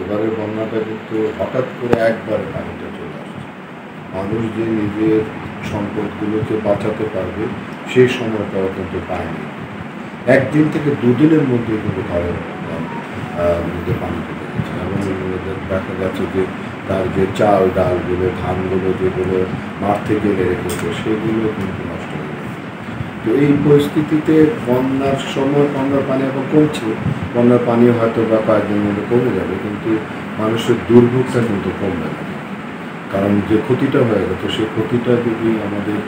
এবারে বন্যাটা কিন্তু হঠাৎ করে একবারে পানিটা চলে আসছে। মানুষ যে নিজের সম্পদগুলোকে বাঁচাতে পারবে সেই সময়টাও কিন্তু পায়নি। একদিন থেকে দুদিনের মধ্যে কিন্তু ঘরের মধ্যে পানি ঢুকে গেছে এবং দেখা যাচ্ছে যে তার যে চাল ডালগুলো ধানগুলো যেগুলো মাঠ থেকে এনে রেখেছে সেগুলো কিন্তু নষ্ট হয়ে গেছে। তো এই পরিস্থিতিতে বন্যার সময় বন্যার পানি এখন কমছে, বন্যার পানি হয়তো বা কয়েকদিনের মধ্যে কমে যাবে, কিন্তু মানুষের দুর্ভোগটা কিন্তু কমবে না। কারণ যে ক্ষতিটা হয়ে গেছে সেই ক্ষতিটা যদি আমাদের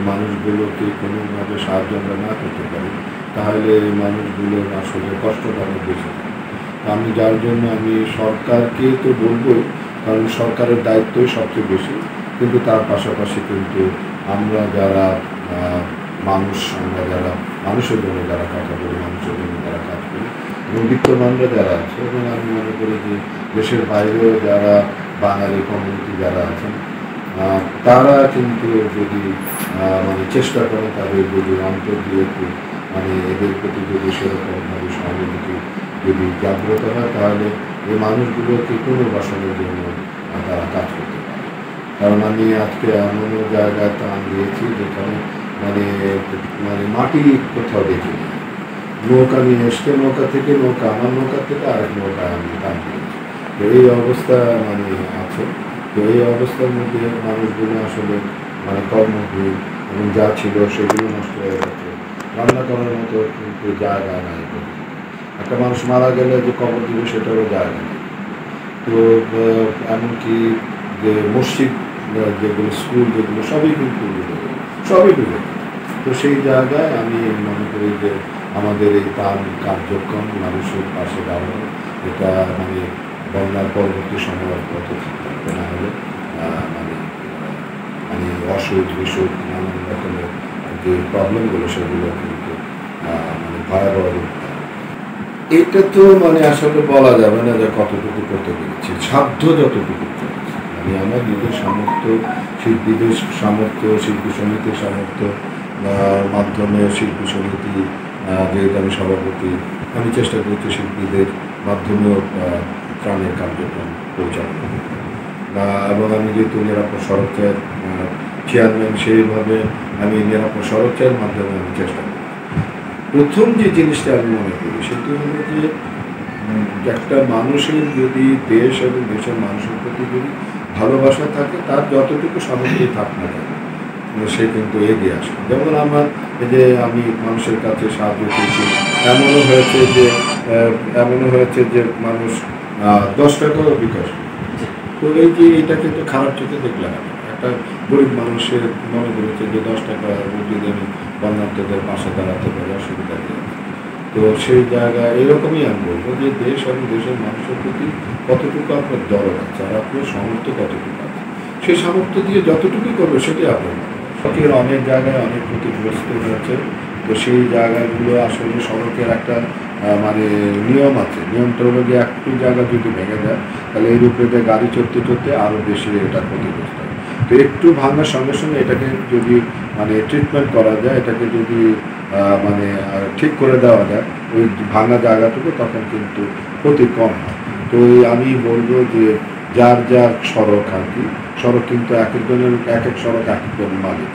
মানুষগুলোকে কোনোভাবে সাহায্য আমরা না করতে পারি তাহলে এই মানুষগুলোর আসলে কষ্টটা অনেক বেশি। আমি যার জন্য আমি সরকারকে তো বলবোই, কারণ সরকারের দায়িত্বই সবচেয়ে বেশি, কিন্তু তার পাশাপাশি কিন্তু আমরা যারা মানুষ, আমরা যারা মানুষের জন্য যারা কথা বলি, মানুষের জন্য যারা কাজ করি এবং বিত্তমানরা যারা আছে, এবং আমি মনে করি যে দেশের বাইরেও যারা বাঙালি কমিউনিটি যারা আছেন তারা কিন্তু যদি মানে চেষ্টা করেন, তাদের যদি অন্তর দিয়ে একটু মানে এদের প্রতি যদি সেরকমভাবে সহানুভূতি যদি জাগ্রত হয় তাহলে এই মানুষগুলোকে পুনর্বাসনের জন্য তারা কাজ করতে পারে। কারণ আমি আজকে এমনও জায়গায় টান দিয়েছি যেখানে মানে মানে মাটি কোথাও দেখিনি, নৌকা নিয়ে এসছে, নৌকা থেকে নৌকা আমার নৌকা থেকে আরেক নৌকায় আমি টান দিয়েছি। তো এই অবস্থা মানে আছে। তো এই অবস্থার মধ্যে মানুষগুলো আসলে মানে কর্মহীন এবং যা ছিল সেগুলো নষ্ট হয়ে গেছে, রান্না করার মতো কিন্তু জায়গা নাই। একটা মানুষ মারা গেলে যে কবর দিবে সেটারও জায়গা নেই। তো এমনকি যে মসজিদ যেগুলো স্কুল যেগুলো সবই কিন্তু সবই ডুবে। তো সেই জায়গায় আমি মনে করি যে আমাদের এই ত্রাণ কার্যক্রম মানুষের পাশে দাঁড়ানো এটা মানে বন্যার পরবর্তী সময় পথে থাকবে না হলে মানে মানে অসুখ বিসুখ নানান রকমের যে প্রবলেমগুলো সেগুলো কিন্তু মানে ভয়াবহ রূপ। এটা তো মানে আসলে বলা যাবে না যে কতটুকু করতে পেরেছি, সাধ্য যতটুকু করেছি। মানে আমার নিজের সামর্থ্য, শিল্পীদের সামর্থ্য, শিল্পী সমিতির সামর্থ্য মাধ্যমে শিল্পী সমিতি যেহেতু আমি সভাপতি, আমি চেষ্টা করছি শিল্পীদের মাধ্যমেও ত্রাণের কার্যক্রম পরিচালনা এবং আমি যেহেতু নিরাপদ সড়কের চেয়ারম্যান সেইভাবে আমি নিরাপদ সড়কের মাধ্যমে আমি চেষ্টা করি। প্রথম যে জিনিসটা আমি মনে করি সেটি হলো যে একটা মানুষের যদি দেশ এবং দেশের মানুষের প্রতি যদি ভালোবাসা থাকে তার যতটুকু সামগ্রী থাক না কেন সে কিন্তু এগিয়ে আসে। যেমন আমার এই যে আমি মানুষের কাছে সাহায্য পেয়েছি, এমনও হয়েছে যে মানুষ 10 টাকাও বিকাশ। তো এই যে এটা কিন্তু খারাপ চোখে দেখলে না, একটা গরিব মানুষের মনে করেছে যে 10 টাকা যদি আমি বন্যার্থদের পাশে দাঁড়াতে পারি অসুবিধা নেই। তো সেই জায়গায় এরকমই আমি বলবো যে দেশ এবং দেশের মানুষের প্রতি কতটুকু আপনার দরদ আছে আর আপনার সামর্থ্য কতটুকু আছে, সেই সামর্থ্য দিয়ে যতটুকুই করবে সেটি আপনার সড়কের অনেক জায়গায় অনেক ক্ষতিগ্রস্ত হয়েছে। তো সেই জায়গাগুলো আসলে সড়কের একটা মানে নিয়ম আছে, নিয়মটা হলো যে একটু জায়গা যদি ভেঙে যায় তাহলে এই রূপে গাড়ি চড়তে চড়তে আরও বেশি এটা ক্ষতিগ্রস্ত হয়। তো একটু ভাঙার সঙ্গে সঙ্গে এটাকে যদি মানে ট্রিটমেন্ট করা যায়, এটাকে যদি মানে ঠিক করে দেওয়া যায় ওই ভাঙা জায়গাটুকু, তখন কিন্তু ক্ষতি কম হয়। তো আমি বলবো যে যার যার সড়ক আর কি, সড়ক কিন্তু এক একজনের এক এক সড়ক এক একজন মালিক,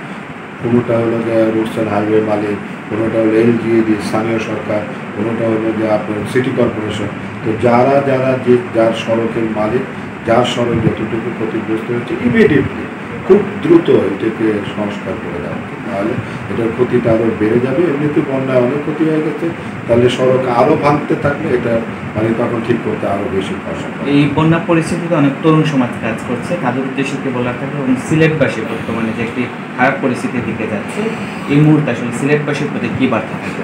কোনোটা হলো যে রোডস অ্যান্ড হাইওয়ে মালিক, কোনোটা হলো এলজিইডি স্থানীয় সরকার, কোনোটা হলো যে আপনার সিটি কর্পোরেশন। তো যারা যারা যে যার সড়কের মালিক, যার সড়ক যতটুকু ক্ষতিগ্রস্ত হয়েছে ইমিডিয়েটলি খুব দ্রুত এটাকে সংস্কার করে দেওয়া, তাহলে এটার ক্ষতিটা আরও বেড়ে যাবে। এমনিতে বন্যায় অনেক ক্ষতি হয়ে গেছে, তাহলে সড়ক আরও ভাঙতে থাকলে এটা মানে তখন ঠিক করতে আরও বেশি খরচা। এই বন্যা পরিস্থিতিতে অনেক তরুণ সমাজ কাজ করছে, তাদের উদ্দেশ্যে কি বলার থাকে এবং সিলেটবাসী বর্তমানে যে একটি খারাপ পরিস্থিতির দিকে যাচ্ছে এই মুহূর্তে আসলে সিলেটবাসীর প্রতি কী বার্তা থাকে?